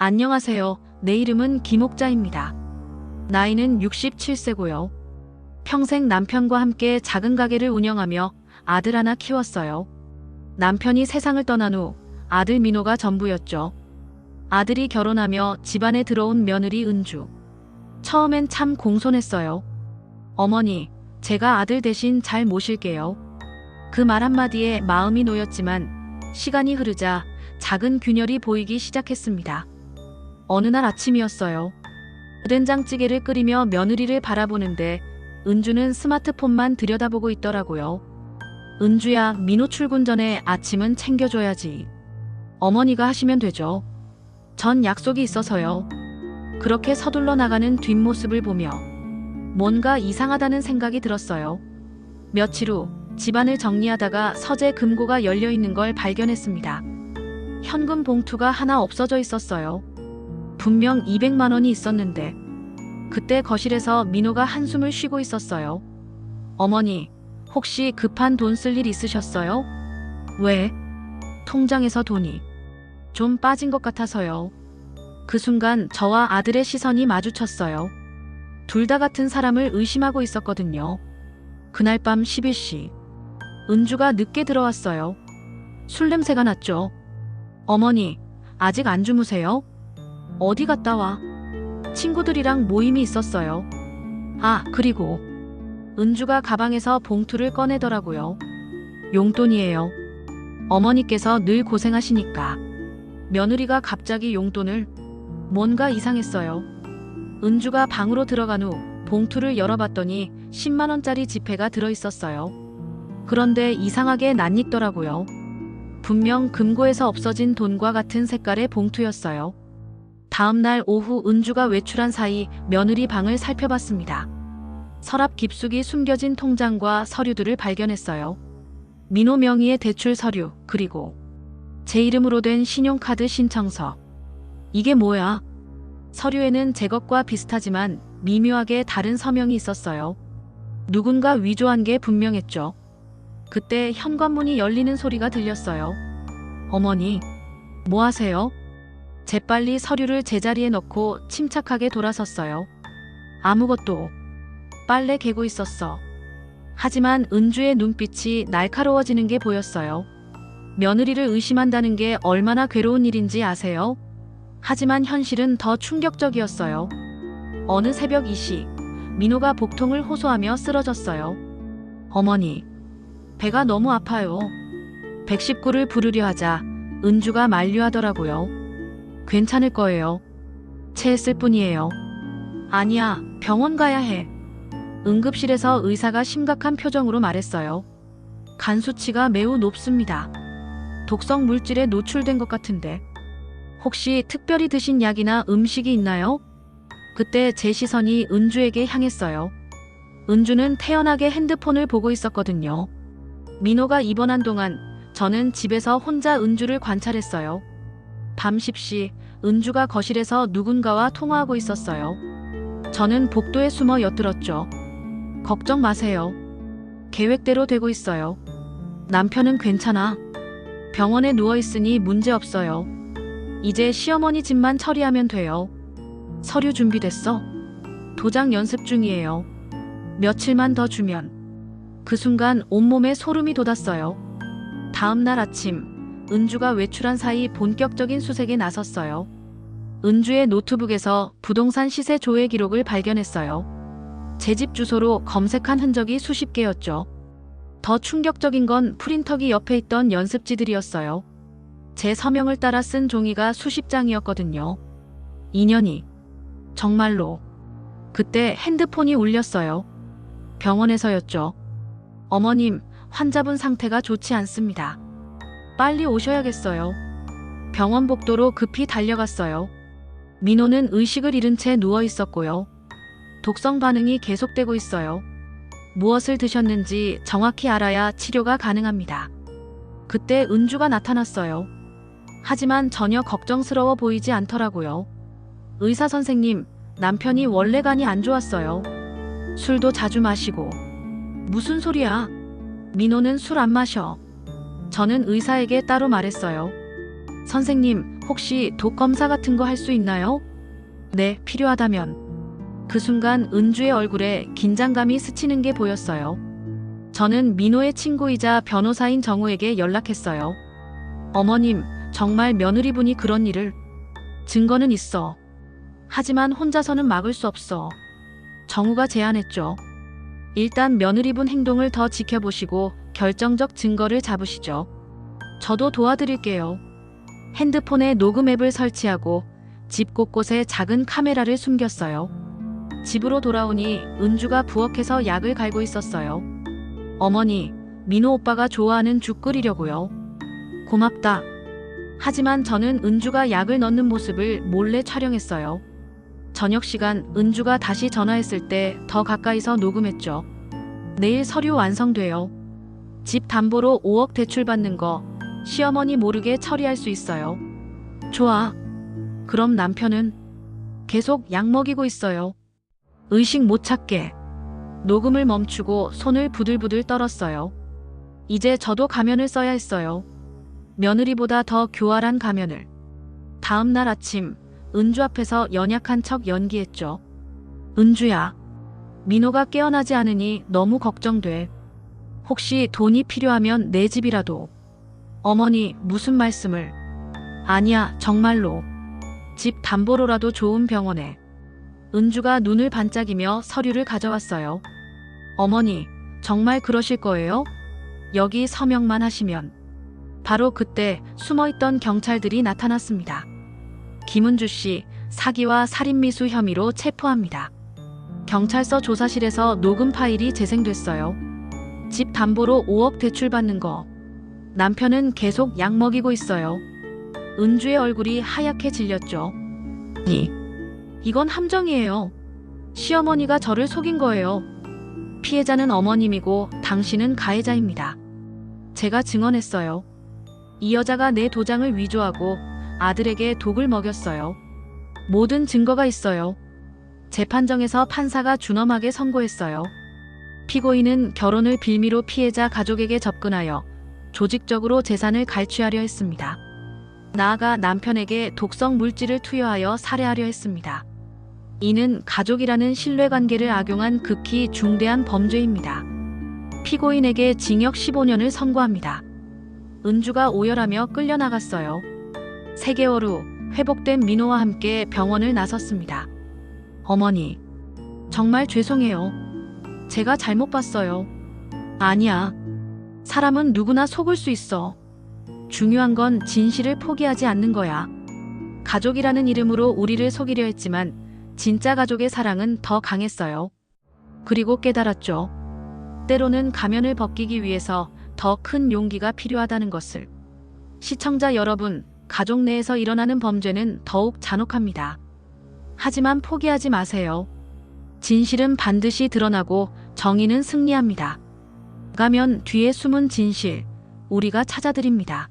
안녕하세요. 내 이름은 김옥자입니다. 나이는 67세고요. 평생 남편과 함께 작은 가게를 운영하며 아들 하나 키웠어요. 남편이 세상을 떠난 후 아들 민호가 전부였죠. 아들이 결혼하며 집안에 들어온 며느리 은주. 처음엔 참 공손했어요. 어머니, 제가 아들 대신 잘 모실게요. 그 말 한마디에 마음이 놓였지만 시간이 흐르자 작은 균열이 보이기 시작했습니다. 어느 날 아침이었어요. 된장찌개를 끓이며 며느리를 바라보는데 은주는 스마트폰만 들여다보고 있더라고요. 은주야, 민호 출근 전에 아침은 챙겨줘야지. 어머니가 하시면 되죠. 전 약속이 있어서요. 그렇게 서둘러 나가는 뒷모습을 보며 뭔가 이상하다는 생각이 들었어요. 며칠 후 집안을 정리하다가 서재 금고가 열려있는 걸 발견했습니다. 현금 봉투가 하나 없어져 있었어요. 분명 200만 원이 있었는데 그때 거실에서 민호가 한숨을 쉬고 있었어요. 어머니, 혹시 급한 돈 쓸 일 있으셨어요? 왜? 통장에서 돈이 좀 빠진 것 같아서요. 그 순간 저와 아들의 시선이 마주쳤어요. 둘 다 같은 사람을 의심하고 있었거든요. 그날 밤 11시 은주가 늦게 들어왔어요. 술 냄새가 났죠. 어머니, 아직 안 주무세요? 어디 갔다 와? 친구들이랑 모임이 있었어요. 아, 그리고 은주가 가방에서 봉투를 꺼내더라고요. 용돈이에요. 어머니께서 늘 고생하시니까. 며느리가 갑자기 용돈을? 뭔가 이상했어요. 은주가 방으로 들어간 후 봉투를 열어봤더니 10만 원짜리 지폐가 들어있었어요. 그런데 이상하게 낯익더라고요. 분명 금고에서 없어진 돈과 같은 색깔의 봉투였어요. 다음날 오후 은주가 외출한 사이 며느리 방을 살펴봤습니다. 서랍 깊숙이 숨겨진 통장과 서류들을 발견했어요. 민호 명의의 대출 서류, 그리고 제 이름으로 된 신용카드 신청서. 이게 뭐야? 서류에는 제 것과 비슷하지만 미묘하게 다른 서명이 있었어요. 누군가 위조한 게 분명했죠. 그때 현관문이 열리는 소리가 들렸어요. 어머니, 뭐 하세요? 재빨리 서류를 제자리에 넣고 침착하게 돌아섰어요. 아무것도. 빨래 개고 있었어. 하지만 은주의 눈빛이 날카로워지는 게 보였어요. 며느리를 의심한다는 게 얼마나 괴로운 일인지 아세요? 하지만 현실은 더 충격적이었어요. 어느 새벽 2시, 민호가 복통을 호소하며 쓰러졌어요. 어머니, 배가 너무 아파요. 119를 부르려 하자 은주가 만류하더라고요. 괜찮을 거예요. 체했을 뿐이에요. 아니야, 병원 가야 해. 응급실에서 의사가 심각한 표정으로 말했어요. 간 수치가 매우 높습니다. 독성 물질에 노출된 것 같은데. 혹시 특별히 드신 약이나 음식이 있나요? 그때 제 시선이 은주에게 향했어요. 은주는 태연하게 핸드폰을 보고 있었거든요. 민호가 입원한 동안 저는 집에서 혼자 은주를 관찰했어요. 밤 10시 은주가 거실에서 누군가와 통화하고 있었어요. 저는 복도에 숨어 엿들었죠. 걱정 마세요. 계획대로 되고 있어요. 남편은 괜찮아. 병원에 누워있으니 문제없어요. 이제 시어머니 집만 처리하면 돼요. 서류 준비됐어? 도장 연습 중이에요. 며칠만 더 주면. 그 순간 온몸에 소름이 돋았어요. 다음날 아침 은주가 외출한 사이 본격적인 수색에 나섰어요. 은주의 노트북에서 부동산 시세 조회 기록을 발견했어요. 제 집 주소로 검색한 흔적이 수십 개였죠. 더 충격적인 건 프린터기 옆에 있던 연습지들이었어요. 제 서명을 따라 쓴 종이가 수십 장이었거든요. 인연이. 정말로. 그때 핸드폰이 울렸어요. 병원에서였죠. 어머님, 환자분 상태가 좋지 않습니다. 빨리 오셔야겠어요. 병원 복도로 급히 달려갔어요. 민호는 의식을 잃은 채 누워 있었고요. 독성 반응이 계속되고 있어요. 무엇을 드셨는지 정확히 알아야 치료가 가능합니다. 그때 은주가 나타났어요. 하지만 전혀 걱정스러워 보이지 않더라고요. 의사 선생님, 남편이 원래 간이 안 좋았어요. 술도 자주 마시고. 무슨 소리야? 민호는 술 안 마셔. 저는 의사에게 따로 말했어요. 선생님, 혹시 독 검사 같은 거 할 수 있나요? 네, 필요하다면. 그 순간 은주의 얼굴에 긴장감이 스치는 게 보였어요. 저는 민호의 친구이자 변호사인 정우에게 연락했어요. 어머님, 정말 며느리분이 그런 일을. 증거는 있어. 하지만 혼자서는 막을 수 없어. 정우가 제안했죠. 일단 며느리분 행동을 더 지켜보시고 결정적 증거를 잡으시죠. 저도 도와드릴게요. 핸드폰에 녹음 앱을 설치하고 집 곳곳에 작은 카메라를 숨겼어요. 집으로 돌아오니 은주가 부엌에서 약을 갈고 있었어요. 어머니, 민호 오빠가 좋아하는 죽 끓이려고요. 고맙다. 하지만 저는 은주가 약을 넣는 모습을 몰래 촬영했어요. 저녁 시간 은주가 다시 전화했을 때 더 가까이서 녹음했죠. 내일 서류 완성돼요. 집 담보로 5억 대출받는 거 시어머니 모르게 처리할 수 있어요. 좋아. 그럼 남편은 계속 약 먹이고 있어요. 의식 못 찾게. 녹음을 멈추고 손을 부들부들 떨었어요. 이제 저도 가면을 써야 했어요. 며느리보다 더 교활한 가면을. 다음 날 아침 은주 앞에서 연약한 척 연기했죠. 은주야, 민호가 깨어나지 않으니 너무 걱정돼. 혹시 돈이 필요하면 내 집이라도. 어머니, 무슨 말씀을. 아니야, 정말로. 집 담보로라도 좋은 병원에. 은주가 눈을 반짝이며 서류를 가져왔어요. 어머니, 정말 그러실 거예요? 여기 서명만 하시면. 바로 그때 숨어있던 경찰들이 나타났습니다. 김은주 씨, 사기와 살인미수 혐의로 체포합니다. 경찰서 조사실에서 녹음 파일이 재생됐어요. 집 담보로 5억 대출받는 거. 남편은 계속 약 먹이고 있어요. 은주의 얼굴이 하얗게 질렸죠. 이건 함정이에요. 시어머니가 저를 속인 거예요. 피해자는 어머님이고 당신은 가해자입니다. 제가 증언했어요. 이 여자가 내 도장을 위조하고 아들에게 독을 먹였어요. 모든 증거가 있어요. 재판정에서 판사가 준엄하게 선고했어요. 피고인은 결혼을 빌미로 피해자 가족에게 접근하여 조직적으로 재산을 갈취하려 했습니다. 나아가 남편에게 독성 물질을 투여하여 살해하려 했습니다. 이는 가족이라는 신뢰관계를 악용한 극히 중대한 범죄입니다. 피고인에게 징역 15년을 선고합니다. 은주가 오열하며 끌려나갔어요. 3개월 후 회복된 민호와 함께 병원을 나섰습니다. 어머니, 정말 죄송해요. 제가 잘못 봤어요. 아니야. 사람은 누구나 속을 수 있어. 중요한 건 진실을 포기하지 않는 거야. 가족이라는 이름으로 우리를 속이려 했지만 진짜 가족의 사랑은 더 강했어요. 그리고 깨달았죠. 때로는 가면을 벗기기 위해서 더 큰 용기가 필요하다는 것을. 시청자 여러분, 가족 내에서 일어나는 범죄는 더욱 잔혹합니다. 하지만 포기하지 마세요. 진실은 반드시 드러나고 정의는 승리합니다. 가면 뒤에 숨은 진실, 우리가 찾아드립니다.